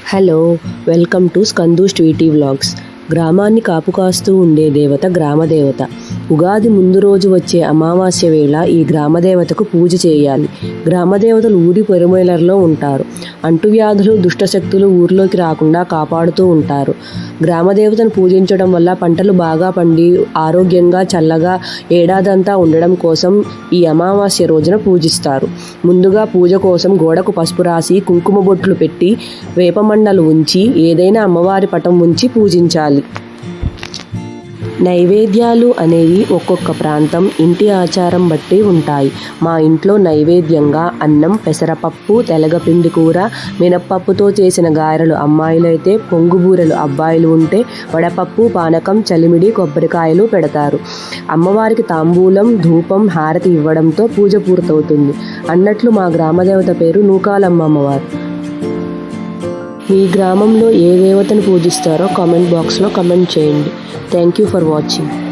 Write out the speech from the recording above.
Hello, welcome to Skandu sweety vlogs. గ్రామాన్ని కాపుకాస్తూ ఉండే దేవత గ్రామదేవత. ఉగాది ముందు రోజు వచ్చే అమావాస్య వేళ ఈ గ్రామదేవతకు పూజ చేయాలి. గ్రామదేవతలు ఊరి పొలిమేరల్లో ఉంటారు. అంటువ్యాధులు, దుష్టశక్తులు ఊరిలోకి రాకుండా కాపాడుతూ ఉంటారు. గ్రామదేవతను పూజించడం వల్ల పంటలు బాగా పండి ఆరోగ్యంగా చల్లగా ఏడాదంతా ఉండడం కోసం ఈ అమావాస్య రోజున పూజిస్తారు. ముందుగా పూజ కోసం గోడకు పసుపు రాసి కుంకుమ బొట్లు పెట్టి వేపమండలు ఉంచి ఏదైనా అమ్మవారి పటం ఉంచి పూజించాలి. నైవేద్యాలు అనేవి ఒక్కొక్క ప్రాంతం ఇంటి ఆచారం బట్టి ఉంటాయి. మా ఇంట్లో నైవేద్యంగా అన్నం, పెసరపప్పు, తెలగపిండి కూర, మినప్పప్పుతో చేసిన గారెలు అమ్మాయిలైతే, పొంగుబూరెలు అబ్బాయిలు ఉంటే వడపప్పు, పానకం, చలిమిడి, కొబ్బరికాయలు పెడతారు. అమ్మవారికి తాంబూలం, ధూపం, హారతి ఇవ్వడంతో పూజ పూర్తవుతుంది. అన్నట్లు మా గ్రామదేవత పేరు నూకాలమ్మ అమ్మవారు. మీ గ్రామంలో ఏ దేవతను పూజిస్తారో కామెంట్ బాక్స్లో కామెంట్ చేయండి. Thank you for watching.